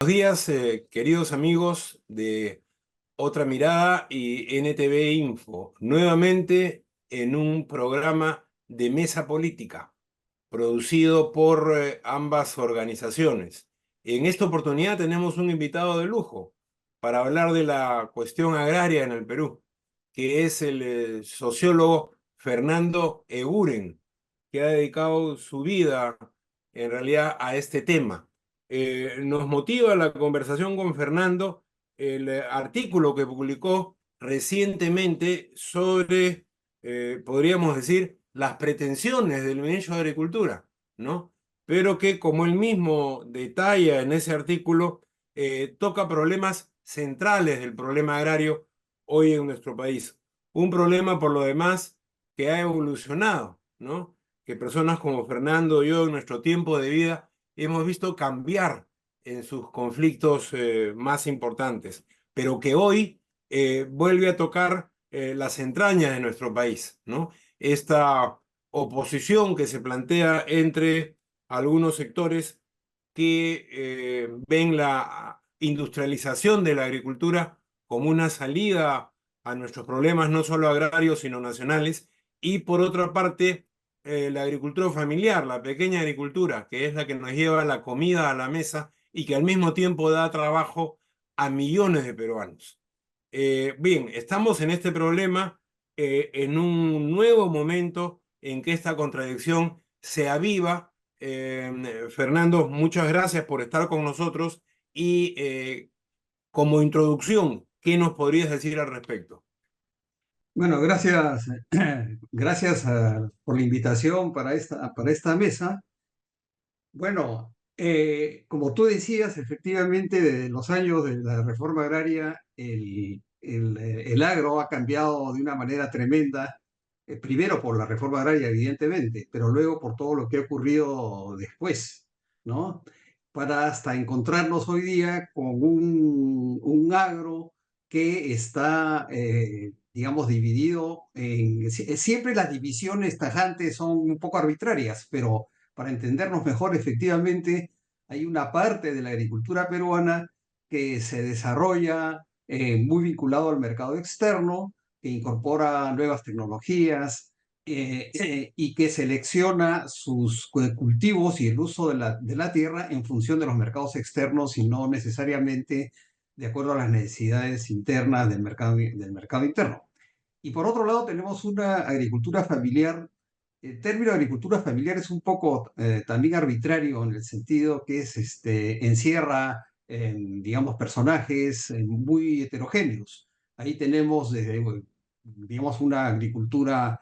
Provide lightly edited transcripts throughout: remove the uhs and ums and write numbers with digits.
días, queridos amigos de Otra Mirada y NTV Info, nuevamente en un programa de mesa política, producido por ambas organizaciones. En esta oportunidad tenemos un invitado de lujo para hablar de la cuestión agraria en el Perú, que es el sociólogo Fernando Eguren, que ha dedicado su vida en realidad a este tema. Nos motiva la conversación con Fernando el artículo que publicó recientemente sobre, podríamos decir, las pretensiones del ministro de Agricultura, ¿no? Pero que, como él mismo detalla en ese artículo, toca problemas centrales del problema agrario hoy en nuestro país. Un problema, por lo demás, que ha evolucionado, ¿no? Que personas como Fernando y yo en nuestro tiempo de vida hemos visto cambiar en sus conflictos más importantes, pero que hoy vuelve a tocar las entrañas de nuestro país, ¿no? Esta oposición que se plantea entre algunos sectores que ven la industrialización de la agricultura como una salida a nuestros problemas no solo agrarios, sino nacionales, y por otra parte, la agricultura familiar, la pequeña agricultura, que es la que nos lleva la comida a la mesa y que al mismo tiempo da trabajo a millones de peruanos. Bien, estamos en este problema en un nuevo momento en que esta contradicción se aviva. Fernando, muchas gracias por estar con nosotros y como introducción, ¿qué nos podrías decir al respecto? Bueno, gracias, gracias por la invitación para esta mesa. Bueno, como tú decías, efectivamente, desde los años de la reforma agraria, el agro ha cambiado de una manera tremenda, primero por la reforma agraria, evidentemente, pero luego por todo lo que ha ocurrido después, ¿no? Para hasta encontrarnos hoy día con un agro que está, digamos, dividido siempre las divisiones tajantes son un poco arbitrarias, pero para entendernos mejor, efectivamente, hay una parte de la agricultura peruana que se desarrolla muy vinculado al mercado externo, que incorpora nuevas tecnologías y que selecciona sus cultivos y el uso de la tierra en función de los mercados externos y no necesariamente de acuerdo a las necesidades internas del mercado interno. Y por otro lado, tenemos una agricultura familiar. El término agricultura familiar es un poco también arbitrario en el sentido que encierra, digamos, personajes muy heterogéneos. Ahí tenemos desde, digamos, una agricultura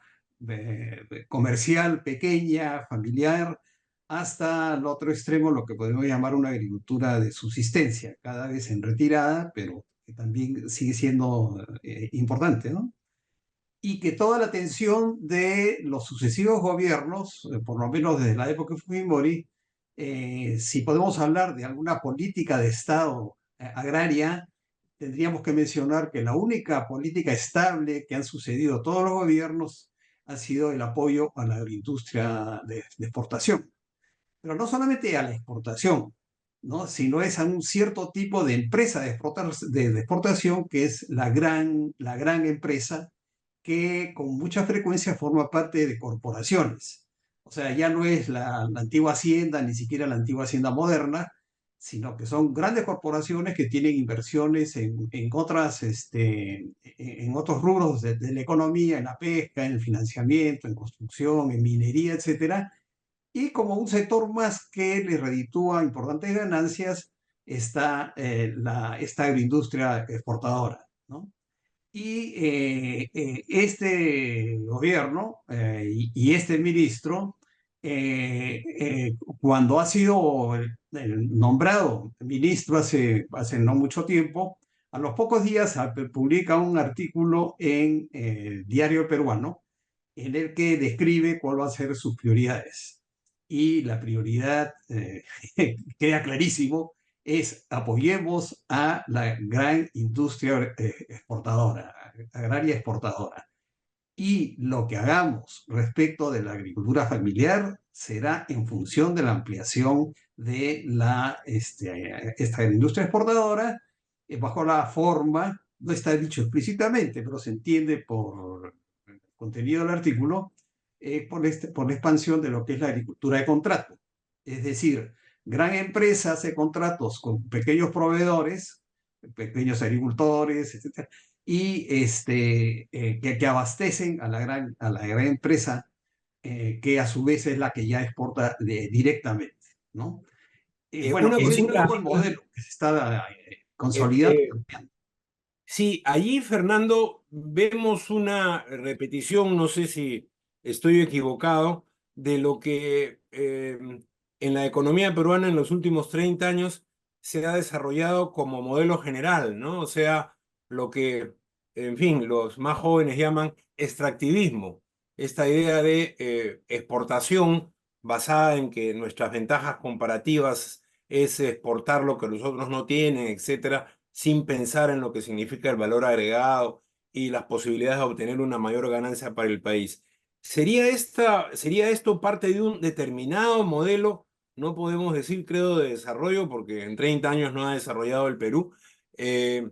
comercial, pequeña, familiar, hasta el otro extremo, lo que podemos llamar una agricultura de subsistencia, cada vez en retirada, pero que también sigue siendo importante, ¿no? Y que toda la atención de los sucesivos gobiernos, por lo menos desde la época de Fujimori, si podemos hablar de alguna política de Estado agraria, tendríamos que mencionar que la única política estable que han sucedido todos los gobiernos ha sido el apoyo a la agroindustria de exportación. Pero no solamente a la exportación, ¿no? Sino es a un cierto tipo de empresa de exportación que es la gran empresa que con mucha frecuencia forma parte de corporaciones. O sea, ya no es la antigua hacienda, ni siquiera la antigua hacienda moderna, sino que son grandes corporaciones que tienen inversiones en otros rubros de la economía, en la pesca, en el financiamiento, en construcción, en minería, etcétera. Y como un sector más que le reditúa importantes ganancias está esta agroindustria exportadora, ¿no? Y este gobierno y este ministro, cuando ha sido nombrado ministro hace no mucho tiempo, a los pocos días publica un artículo en Diario Peruano en el que describe cuál va a ser sus prioridades. Y la prioridad, queda clarísimo, es apoyemos a la gran industria exportadora, agraria exportadora. y lo que hagamos respecto de la agricultura familiar será en función de la ampliación de esta industria exportadora, bajo la forma, no está dicho explícitamente, pero se entiende por el contenido del artículo, por la expansión de lo que es la agricultura de contrato. Es decir, gran empresa hace contratos con pequeños proveedores, pequeños agricultores, etcétera, y que abastecen a la gran empresa, que a su vez es la que ya exporta directamente, ¿no? Bueno, Una ese es un cosita, poco el modelo que se está eh, consolidando. eh, sí, allí, Fernando, vemos una repetición, no sé si estoy equivocado, de lo que en la economía peruana en los últimos 30 años se ha desarrollado como modelo general, ¿no? O sea, lo que, en fin, los más jóvenes llaman extractivismo, esta idea de exportación basada en que nuestras ventajas comparativas es exportar lo que los otros no tienen, etcétera, sin pensar en lo que significa el valor agregado y las posibilidades de obtener una mayor ganancia para el país. ¿Sería esto parte de un determinado modelo? No podemos decir, creo, de desarrollo, porque en 30 años no ha desarrollado el Perú. Eh,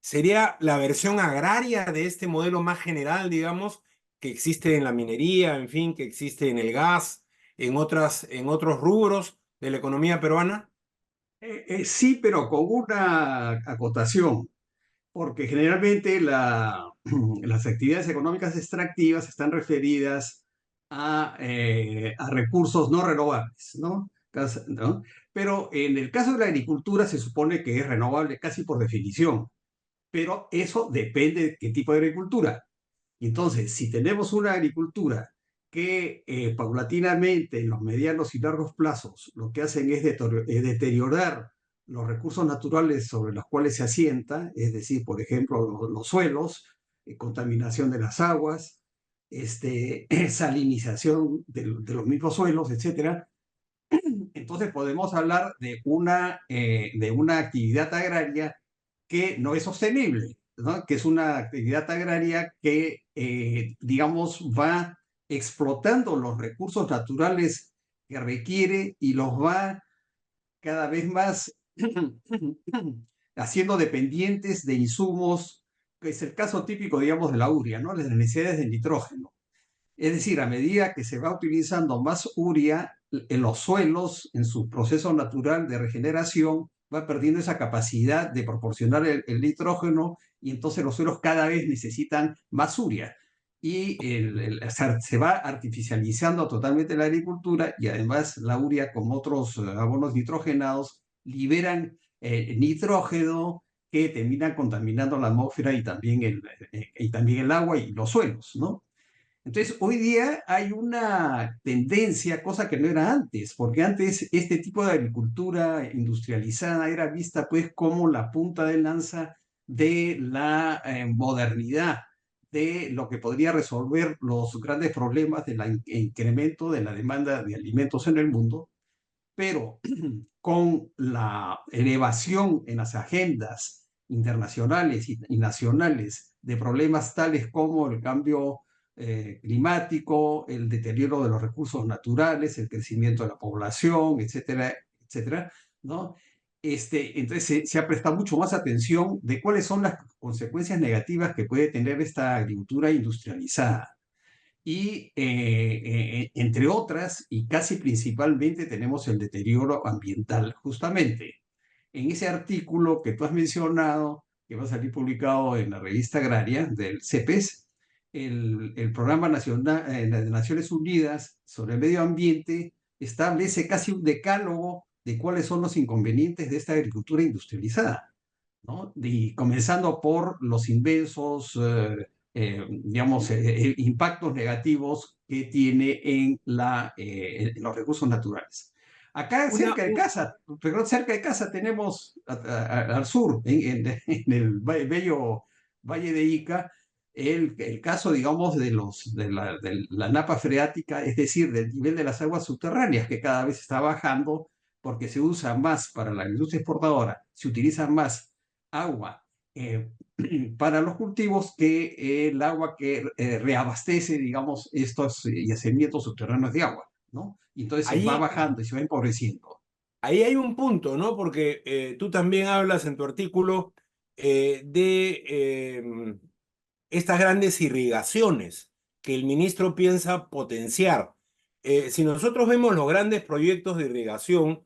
¿Sería la versión agraria de este modelo más general, digamos, que existe en la minería, en fin, que existe en el gas, en otros rubros de la economía peruana? Sí, pero con una acotación, porque generalmente las actividades económicas extractivas están referidas a recursos no renovables, ¿no? ¿No? Pero en el caso de la agricultura se supone que es renovable casi por definición, pero eso depende de qué tipo de agricultura. Entonces, si tenemos una agricultura que paulatinamente en los medianos y largos plazos lo que hacen es deteriorar los recursos naturales sobre los cuales se asienta, es decir, por ejemplo, los suelos, contaminación de las aguas, salinización de los mismos suelos, etcétera, entonces podemos hablar de una actividad agraria que no es sostenible, ¿no? Que es una actividad agraria que, digamos, va explotando los recursos naturales que requiere y los va cada vez más haciendo dependientes de insumos, que es el caso típico, digamos, de la urea, ¿no? Las necesidades de nitrógeno. Es decir, a medida que se va utilizando más urea en los suelos, en su proceso natural de regeneración, va perdiendo esa capacidad de proporcionar el nitrógeno y entonces los suelos cada vez necesitan más urea. Y o sea, se va artificializando totalmente la agricultura y además la urea con otros abonos nitrogenados liberan nitrógeno que termina contaminando la atmósfera y también el agua y los suelos, ¿no? Entonces, hoy día hay una tendencia, cosa que no era antes, porque antes este tipo de agricultura industrializada era vista pues como la punta de lanza de la modernidad, de lo que podría resolver los grandes problemas del incremento de la demanda de alimentos en el mundo, pero con la elevación en las agendas internacionales y nacionales de problemas tales como el cambio climático, el deterioro de los recursos naturales, el crecimiento de la población, etcétera, etcétera, ¿no? Entonces se ha prestado mucho más atención de cuáles son las consecuencias negativas que puede tener esta agricultura industrializada. Y entre otras, y casi principalmente, tenemos el deterioro ambiental. Justamente en ese artículo que tú has mencionado, que va a salir publicado en la revista agraria del CEPES, el Programa Nacional de Naciones Unidas sobre el Medio Ambiente establece casi un decálogo de cuáles son los inconvenientes de esta agricultura industrializada, ¿no? Y comenzando por los inmensos, digamos, impactos negativos que tiene en los recursos naturales. Acá Una, cerca de casa, pero cerca de casa tenemos al sur, en el bello Valle de Ica, el caso, digamos, de la napa freática, es decir, del nivel de las aguas subterráneas, que cada vez está bajando porque se usa más para la industria exportadora, se utiliza más agua eh, para los cultivos que el agua que reabastece, digamos, estos yacimientos subterráneos de agua, ¿no? Y entonces se va Ahí, bajando y se va empobreciendo. ahí hay un punto, ¿no? Porque tú también hablas en tu artículo de estas grandes irrigaciones que el ministro piensa potenciar. Si nosotros vemos los grandes proyectos de irrigación,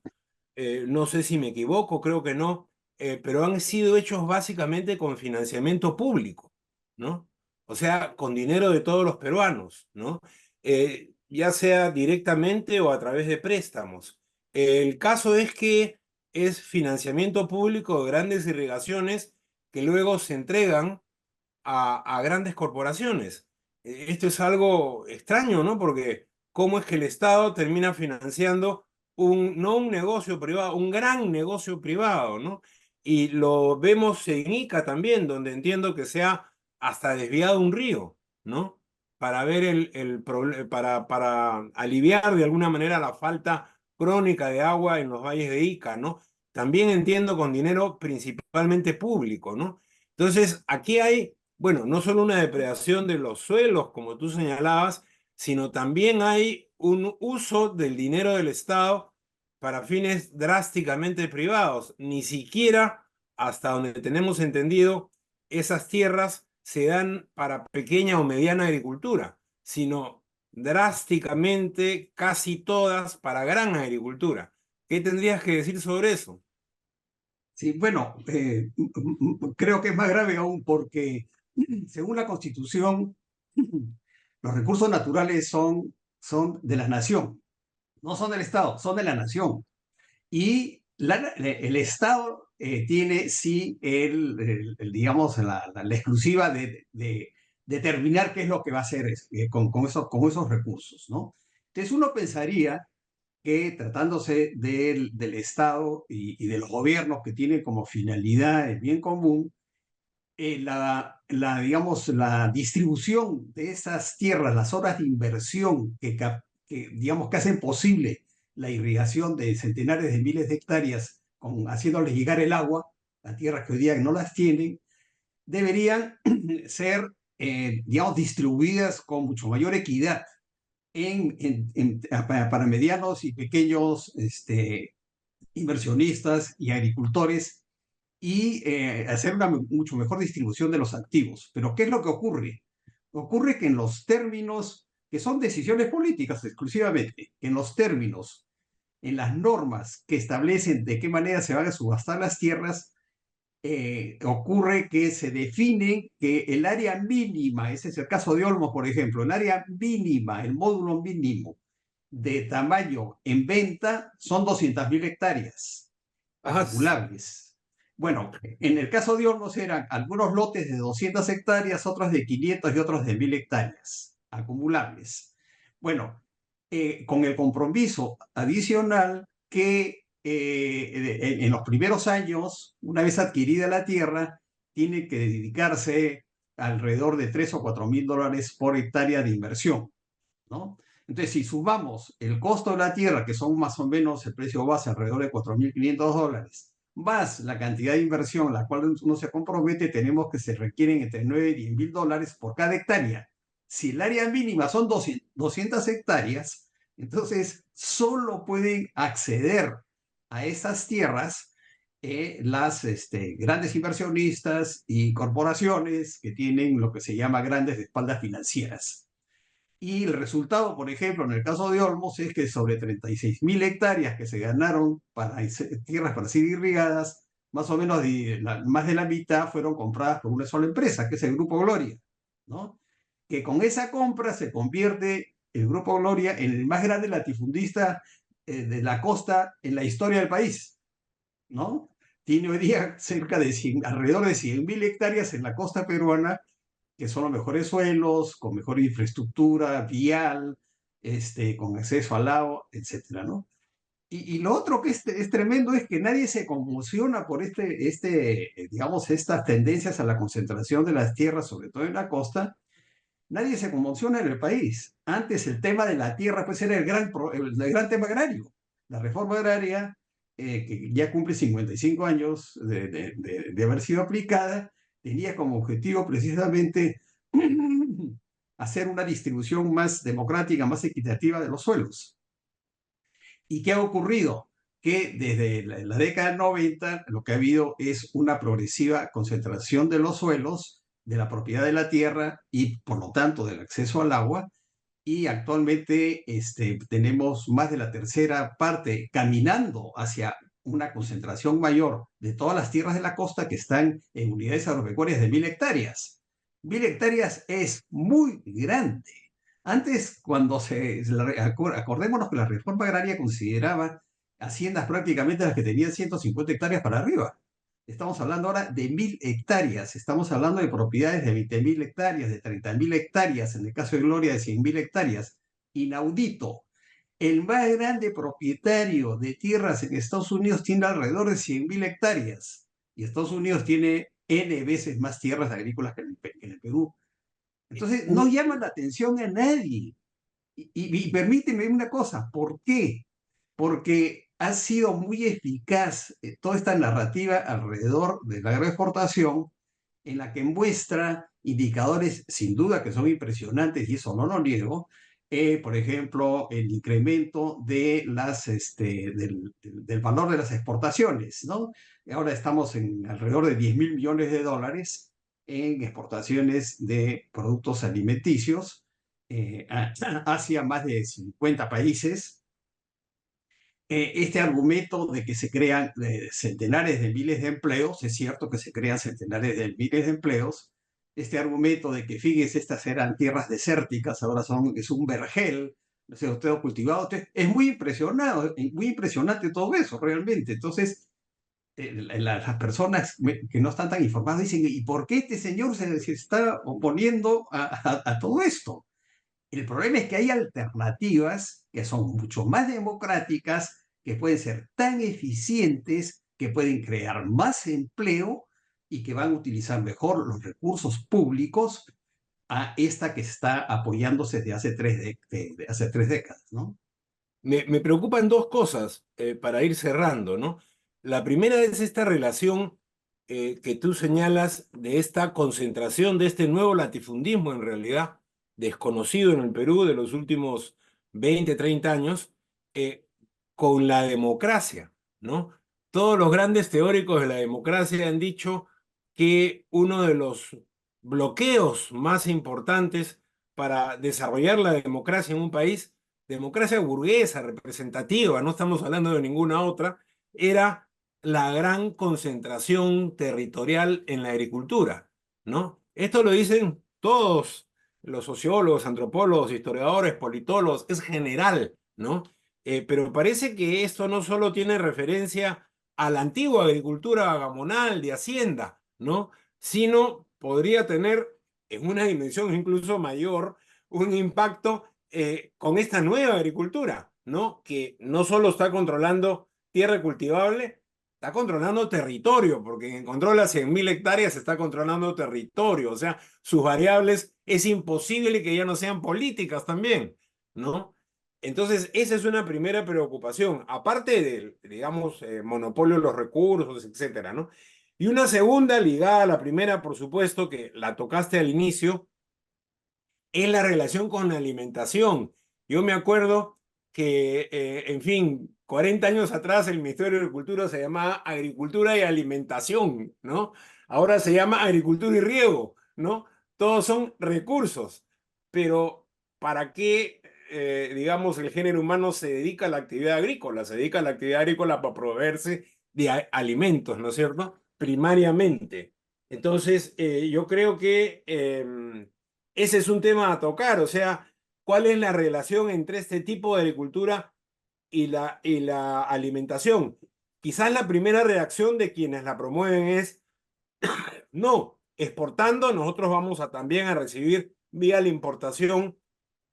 no sé si me equivoco, creo que no, pero han sido hechos básicamente con financiamiento público, ¿no? O sea, con dinero de todos los peruanos, ¿no? Ya sea directamente o a través de préstamos. El caso es que es financiamiento público de grandes irrigaciones que luego se entregan a grandes corporaciones. Esto es algo extraño, ¿no? Porque ¿cómo es que el Estado termina financiando no un negocio privado, un gran negocio privado, ¿no? Y lo vemos en Ica también, donde entiendo que se ha hasta desviado un río, ¿no? Para ver para aliviar de alguna manera la falta crónica de agua en los valles de Ica, ¿no? También entiendo con dinero principalmente público, ¿no? Entonces, aquí hay, bueno, no solo una depredación de los suelos, como tú señalabas, sino también hay un uso del dinero del Estado para fines drásticamente privados. Ni siquiera, hasta donde tenemos entendido, esas tierras se dan para pequeña o mediana agricultura, sino drásticamente casi todas para gran agricultura. ¿Qué tendrías que decir sobre eso? Sí, bueno, creo que es más grave aún porque según la Constitución, los recursos naturales son de la nación, no son del Estado, son de la nación. Y el Estado tiene sí digamos, la exclusiva de determinar qué es lo que va a hacer con esos recursos, ¿no? Entonces uno pensaría que tratándose del Estado y de los gobiernos que tienen como finalidad el bien común, digamos, la distribución de esas tierras, las horas de inversión digamos, que hacen posible la irrigación de centenares de miles de hectáreas, haciéndoles llegar el agua a tierras que hoy día no las tienen, deberían ser, digamos, distribuidas con mucho mayor equidad para medianos y pequeños inversionistas y agricultores y hacer una mucho mejor distribución de los activos. Pero ¿qué es lo que ocurre? Ocurre que en los términos, que son decisiones políticas exclusivamente, en los términos, en las normas que establecen de qué manera se van a subastar las tierras, ocurre que se define que el área mínima, ese es el caso de Olmos, por ejemplo, el área mínima, el módulo mínimo de tamaño en venta son 200.000 hectáreas Ah, acumulables. Bueno, en el caso de Olmos eran algunos lotes de 200 hectáreas, otros de 500 y otros de 1.000 hectáreas acumulables. Bueno, con el compromiso adicional que en los primeros años, una vez adquirida la tierra, tiene que dedicarse alrededor de 3 o 4 mil dólares por hectárea de inversión, ¿no? Entonces, si sumamos el costo de la tierra, que son más o menos el precio base alrededor de 4.500 dólares, más la cantidad de inversión, la cual uno se compromete, tenemos que se requieren entre 9 y 10 mil dólares por cada hectárea. Si el área mínima son 200 hectáreas, entonces solo pueden acceder a esas tierras las grandes inversionistas y corporaciones que tienen lo que se llama grandes espaldas financieras. Y el resultado, por ejemplo, en el caso de Olmos, es que sobre 36.000 hectáreas que se ganaron para tierras para ser irrigadas, más o menos más de la mitad fueron compradas por una sola empresa, que es el Grupo Gloria, ¿no? Que con esa compra se convierte el Grupo Gloria en el más grande latifundista de la costa en la historia del país, ¿no? Tiene hoy día alrededor de 100.000 hectáreas en la costa peruana que son los mejores suelos, con mejor infraestructura vial, con acceso al agua, etcétera, ¿no? Y lo otro que es tremendo es que nadie se conmociona por digamos, estas tendencias a la concentración de las tierras, sobre todo en la costa. Nadie se conmociona en el país. Antes el tema de la tierra pues era el gran tema agrario. La reforma agraria, que ya cumple 55 años de haber sido aplicada, tenía como objetivo precisamente hacer una distribución más democrática, más equitativa de los suelos. ¿Y qué ha ocurrido? Que desde la década del 90 lo que ha habido es una progresiva concentración de los suelos, de la propiedad de la tierra y por lo tanto del acceso al agua, y actualmente tenemos más de la tercera parte caminando hacia una concentración mayor de todas las tierras de la costa que están en unidades agropecuarias de 1.000 hectáreas. 1.000 hectáreas es muy grande. Antes, acordémonos que la reforma agraria consideraba haciendas prácticamente las que tenían 150 hectáreas para arriba. Estamos hablando ahora de 1.000 hectáreas, estamos hablando de propiedades de 20.000 hectáreas, de 30.000 hectáreas, en el caso de Gloria de 100.000 hectáreas. Inaudito. El más grande propietario de tierras en Estados Unidos tiene alrededor de 100.000 hectáreas y Estados Unidos tiene N veces más tierras agrícolas que en el Perú. Entonces, no Un- llama la atención a nadie. Y permíteme una cosa, ¿por qué? Porque ha sido muy eficaz toda esta narrativa alrededor de la agroexportación, en la que muestra indicadores sin duda que son impresionantes, y eso no lo niego. Por ejemplo, el incremento del valor de las exportaciones, ¿no? Ahora estamos en alrededor de 10.000 millones de dólares en exportaciones de productos alimenticios hacia más de 50 países. Este argumento de que se crean centenares de miles de empleos, es cierto que se crean centenares de miles de empleos. Este argumento de que, fíjese, estas eran tierras desérticas, ahora es un vergel, no sé, usted ha cultivado, es muy impresionante todo eso realmente. Entonces, las personas que no están tan informadas dicen, ¿y por qué este señor se está oponiendo a todo esto? El problema es que hay alternativas que son mucho más democráticas, que pueden ser tan eficientes, que pueden crear más empleo y que van a utilizar mejor los recursos públicos a esta que está apoyándose de hace 3 décadas, ¿no? Me preocupan dos cosas para ir cerrando, ¿no? La primera es esta relación que tú señalas de esta concentración, de este nuevo latifundismo en realidad desconocido en el Perú de los últimos 20, 30 años, eh, con la democracia, ¿no? Todos los grandes teóricos de la democracia han dicho que uno de los bloqueos más importantes para desarrollar la democracia en un país, democracia burguesa, representativa, no estamos hablando de ninguna otra, era la gran concentración territorial en la agricultura, ¿no? Esto lo dicen todos los sociólogos, antropólogos, historiadores, politólogos, es general, ¿no? Pero parece que esto no solo tiene referencia a la antigua agricultura gamonal de hacienda, ¿no? Sino podría tener en una dimensión incluso mayor un impacto con esta nueva agricultura, ¿no? Que no solo está controlando tierra cultivable, está controlando territorio, porque quien controla 100.000 hectáreas está controlando territorio, o sea, sus variables es imposible que ya no sean políticas también, ¿no? Entonces, esa es una primera preocupación, aparte del, digamos, monopolio de los recursos, etcétera, ¿no? Y una segunda ligada a la primera, por supuesto, que la tocaste al inicio, es la relación con la alimentación. Yo me acuerdo que, en fin, 40 años atrás el Ministerio de Agricultura se llamaba Agricultura y Alimentación, ¿no? Ahora se llama Agricultura y Riego, ¿no? Todos son recursos, pero ¿para qué, digamos, el género humano se dedica a la actividad agrícola? Se dedica a la actividad agrícola para proveerse de alimentos, ¿no es cierto? Primariamente. Entonces, yo creo que ese es un tema a tocar, o sea, ¿cuál es la relación entre este tipo de agricultura y la alimentación? Quizás la primera reacción de quienes la promueven es, no, exportando, nosotros vamos a también a recibir vía la importación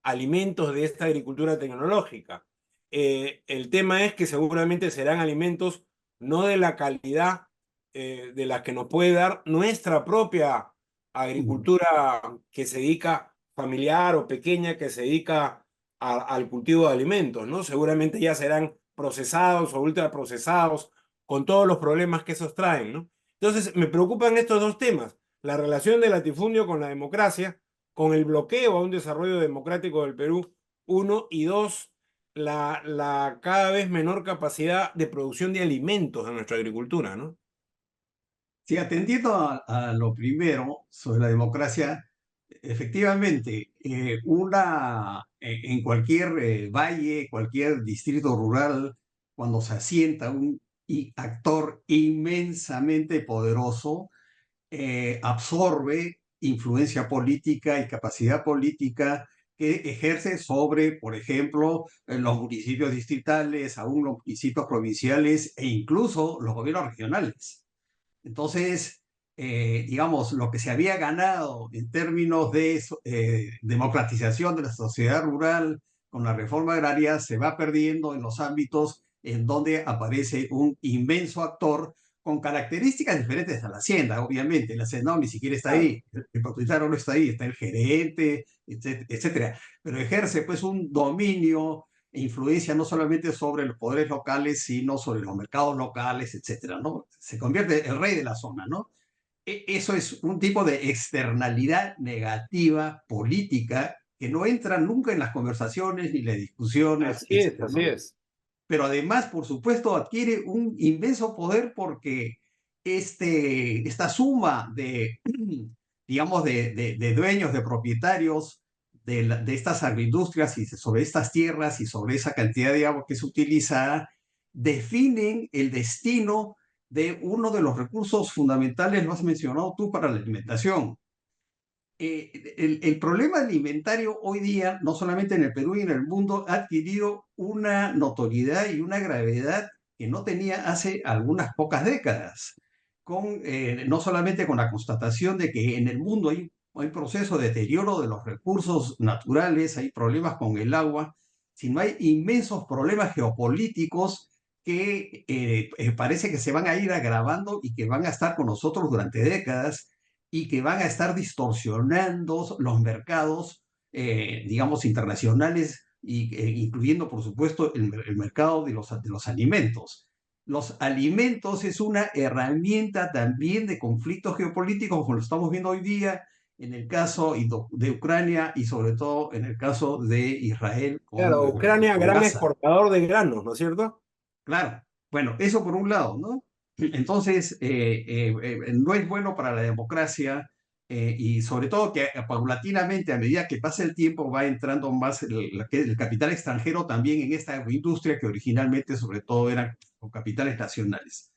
alimentos de esta agricultura tecnológica. El tema es que seguramente serán alimentos no de la calidad de la que nos puede dar nuestra propia agricultura que se dedica familiar o pequeña que se dedica al cultivo de alimentos, ¿no? Seguramente ya serán procesados o ultraprocesados con todos los problemas que esos traen, ¿no? Entonces, me preocupan estos dos temas. la relación del latifundio con la democracia, con el bloqueo a un desarrollo democrático del Perú, uno, y dos, la cada vez menor capacidad de producción de alimentos en nuestra agricultura, ¿no? Sí, atendiendo a lo primero sobre la democracia, efectivamente, en cualquier valle, cualquier distrito rural, cuando se asienta un actor inmensamente poderoso, absorbe influencia política y capacidad política que ejerce sobre, por ejemplo, los municipios distritales, aún los municipios provinciales e incluso los gobiernos regionales. Entonces, digamos, lo que se había ganado en términos de democratización de la sociedad rural con la reforma agraria se va perdiendo en los ámbitos en donde aparece un inmenso actor con características diferentes a la hacienda, obviamente. La hacienda ni siquiera está Claro. ahí, el propietario no está ahí, está el gerente, etcétera. Pero ejerce pues un dominio e influencia no solamente sobre los poderes locales, sino sobre los mercados locales, etcétera, ¿no? Se convierte en el rey de la zona, ¿no? Eso es un tipo de externalidad negativa política que no entra nunca en las conversaciones ni las discusiones, Así es, etcétera, así ¿no? es. Pero además, por supuesto, adquiere un inmenso poder porque esta suma de, digamos, de dueños, de propietarios de estas agroindustrias y sobre estas tierras y sobre esa cantidad de agua que es utilizada, definen el destino de uno de los recursos fundamentales, lo has mencionado tú, para la alimentación. El problema alimentario hoy día, no solamente en el Perú y en el mundo, ha adquirido una notoriedad y una gravedad que no tenía hace algunas pocas décadas, no solamente con la constatación de que en el mundo hay un proceso de deterioro de los recursos naturales, hay problemas con el agua, sino hay inmensos problemas geopolíticos que parece que se van a ir agravando y que van a estar con nosotros durante décadas y que van a estar distorsionando los mercados, digamos, internacionales, incluyendo, por supuesto, el mercado de los alimentos. Los alimentos es una herramienta también de conflictos geopolíticos, como lo estamos viendo hoy día en el caso de Ucrania y sobre todo en el caso de Israel Claro, Ucrania, con gran Gaza. exportador de granos, ¿no es cierto? Claro, bueno, eso por un lado, ¿no? Entonces, no es bueno para la democracia y sobre todo que paulatinamente, a medida que pasa el tiempo, va entrando más el capital extranjero también en esta industria que originalmente sobre todo eran con capitales nacionales.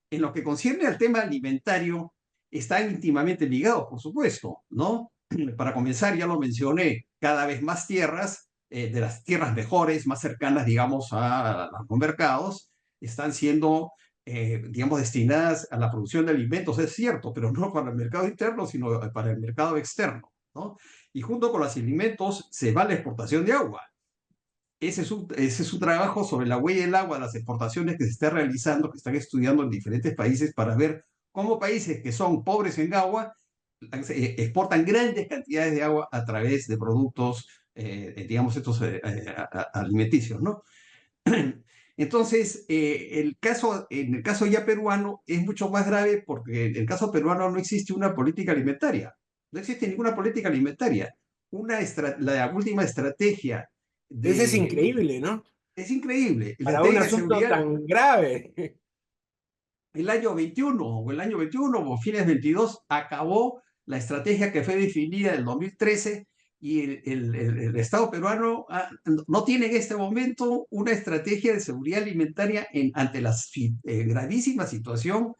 En lo que concierne al tema alimentario, están íntimamente ligados, por supuesto, ¿no? Para comenzar, ya lo mencioné, cada vez más tierras, de las tierras mejores, más cercanas, digamos, a los mercados, están siendo, digamos, destinadas a la producción de alimentos, es cierto, pero no para el mercado interno, sino para el mercado externo, ¿no? Y junto con los alimentos se va la exportación de agua. Ese es un trabajo sobre la huella del agua, las exportaciones que se está realizando, que están estudiando en diferentes países para ver cómo países que son pobres en agua exportan grandes cantidades de agua a través de productos, digamos, estos alimenticios, ¿no? Entonces, en el caso ya peruano es mucho más grave porque en el caso peruano no existe una política alimentaria, no existe ninguna política alimentaria. La última estrategia Eso es de... increíble, ¿no? Es increíble, la Para un estrategia de asunto seguridad tan grave. el año 21 o el año 21 o fines 22 acabó la estrategia que fue definida en el 2013 y el Estado peruano no tiene en este momento una estrategia de seguridad alimentaria ante la gravísima situación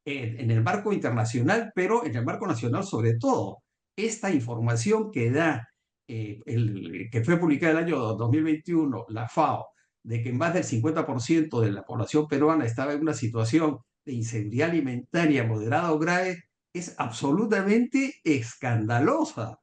en el marco internacional, pero en el marco nacional sobre todo. Esta información que da, que fue publicada el año 2021, la FAO, de que más del 50% de la población peruana estaba en una situación de inseguridad alimentaria moderada o grave, es absolutamente escandalosa.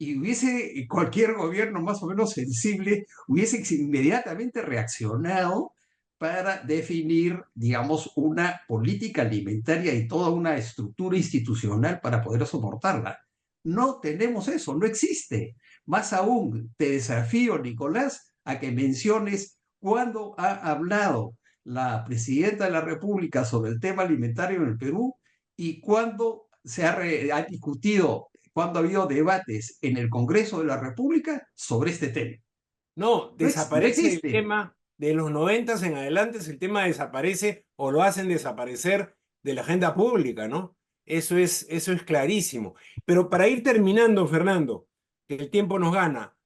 Y cualquier gobierno más o menos sensible hubiese inmediatamente reaccionado para definir, digamos, una política alimentaria y toda una estructura institucional para poder soportarla. No tenemos eso, no existe. Más aún, te desafío, Nicolás, a que menciones cuándo ha hablado la presidenta de la República sobre el tema alimentario en el Perú y cuándo ha discutido, cuando ha habido debates en el Congreso de la República sobre este tema. No, No desaparece el existe. tema de los noventas en adelante, el tema desaparece o lo hacen desaparecer de la agenda pública, ¿no? Eso es clarísimo. Pero para ir terminando, Fernando, que el tiempo nos gana,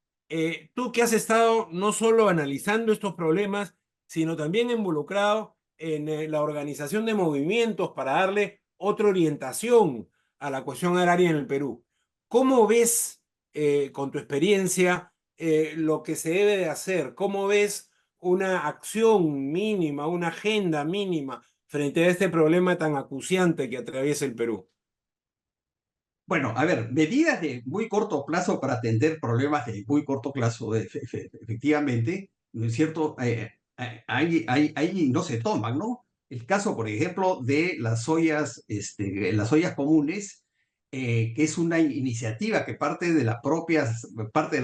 tú que has estado no solo analizando estos problemas, sino también involucrado en la organización de movimientos para darle otra orientación a la cuestión agraria en el Perú. ¿Cómo ves, con tu experiencia, lo que se debe de hacer? ¿Cómo ves una acción mínima, una agenda mínima frente a este problema tan acuciante que atraviesa el Perú? Bueno, a ver, medidas de muy corto plazo para atender problemas de muy corto plazo, efectivamente, ¿no es cierto? No se toman, ¿no? El caso, por ejemplo, de las ollas comunes, que es una iniciativa que parte de la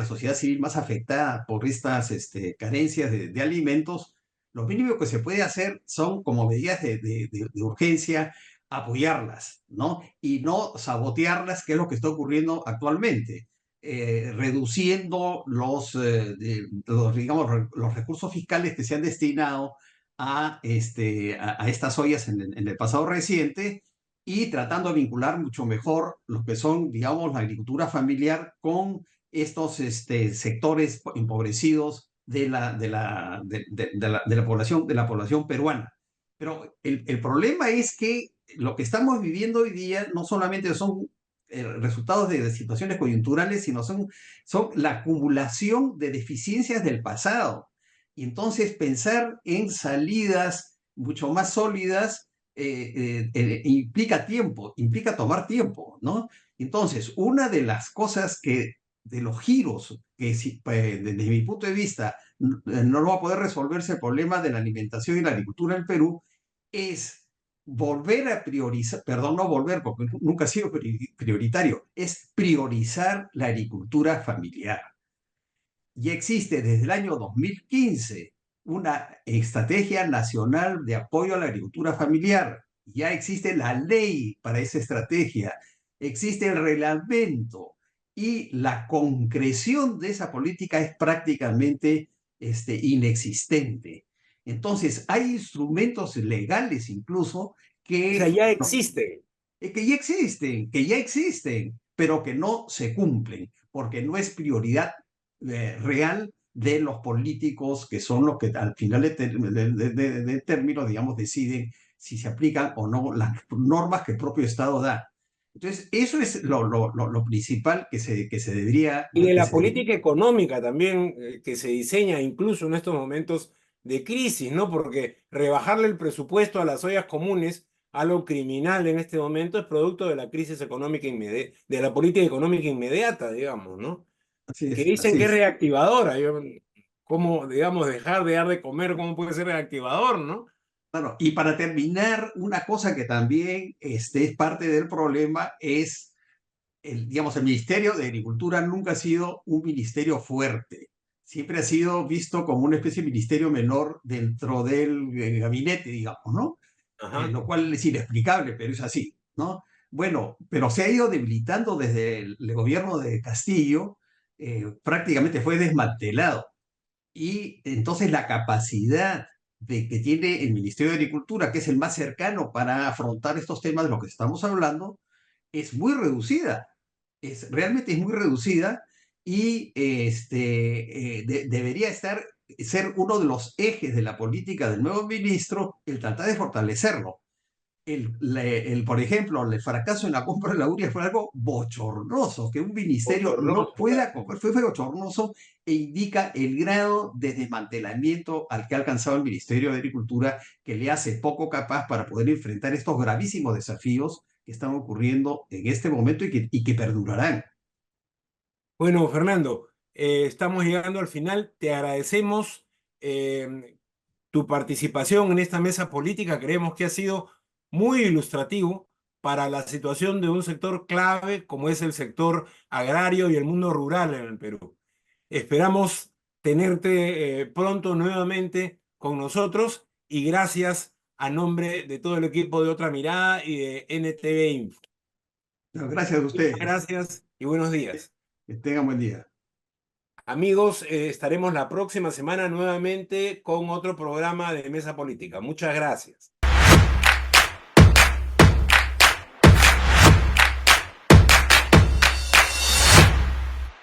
sociedad civil más afectada por estas carencias de alimentos. Lo mínimo que se puede hacer son como medidas de urgencia, apoyarlas, ¿no? Y no sabotearlas, que es lo que está ocurriendo actualmente, reduciendo digamos, los recursos fiscales que se han destinado a estas ollas en el pasado reciente, y tratando de vincular mucho mejor lo que son, digamos, la agricultura familiar con estos sectores empobrecidos de la población peruana. Pero el problema es que lo que estamos viviendo hoy día no solamente son resultados de situaciones coyunturales, sino son la acumulación de deficiencias del pasado. Y entonces pensar en salidas mucho más sólidas implica tiempo, implica tomar tiempo, ¿no? Entonces, una de las cosas de los giros, que desde mi punto de vista no va a poder resolverse el problema de la alimentación y la agricultura en Perú, es volver a priorizar, perdón, no volver, porque nunca ha sido prioritario, es priorizar la agricultura familiar. Ya existe desde el año 2015 una estrategia nacional de apoyo a la agricultura familiar. Ya existe la ley para esa estrategia, existe el reglamento, y la concreción de esa política es prácticamente inexistente. Entonces, hay instrumentos legales incluso O sea, que, ya no, existe. que ya existen, pero que no se cumplen, porque no es prioridad real de los políticos, que son los que al final de término, digamos, deciden si se aplican o no las normas que el propio Estado da. Entonces, eso es lo principal Y de que la se debería. política económica también, que se diseña incluso en estos momentos de crisis, ¿no? Porque rebajarle el presupuesto a las ollas comunes, algo criminal en este momento, es producto de la crisis económica inmediata, de la política económica inmediata, digamos, ¿no? Así Que es, dicen así que es es. reactivadora. Yo, ¿cómo, digamos, dejar de dar de comer, cómo puede ser reactivador, ¿no? Bueno, y para terminar, una cosa que también es parte del problema es digamos, el Ministerio de Agricultura nunca ha sido un ministerio fuerte. Siempre ha sido visto como una especie de ministerio menor dentro del gabinete, digamos, ¿no? Ajá. Lo cual es inexplicable, pero es así, ¿no? Bueno, pero se ha ido debilitando desde el gobierno de Castillo, prácticamente fue desmantelado. Y entonces la capacidad que tiene el Ministerio de Agricultura, que es el más cercano para afrontar estos temas de los que estamos hablando, es muy reducida. Realmente es muy reducida, y debería ser uno de los ejes de la política del nuevo ministro el tratar de fortalecerlo. Por ejemplo, el fracaso en la compra de la uria fue algo bochornoso, que un ministerio no Bochornoso, pueda claro. comprar, fue bochornoso, e indica el grado de desmantelamiento al que ha alcanzado el Ministerio de Agricultura, que le hace poco capaz para poder enfrentar estos gravísimos desafíos que están ocurriendo en este momento y que perdurarán. Bueno, Fernando, estamos llegando al final. Te agradecemos tu participación en esta mesa política. Creemos que ha sido muy ilustrativo para la situación de un sector clave como es el sector agrario y el mundo rural en el Perú. Esperamos tenerte pronto nuevamente con nosotros, y gracias a nombre de todo el equipo de Otra Mirada y de NTV Info. No, gracias a Muchas ustedes. gracias y buenos días. Que tengan buen día. Amigos, estaremos la próxima semana nuevamente con otro programa de Mesa Política. Muchas gracias.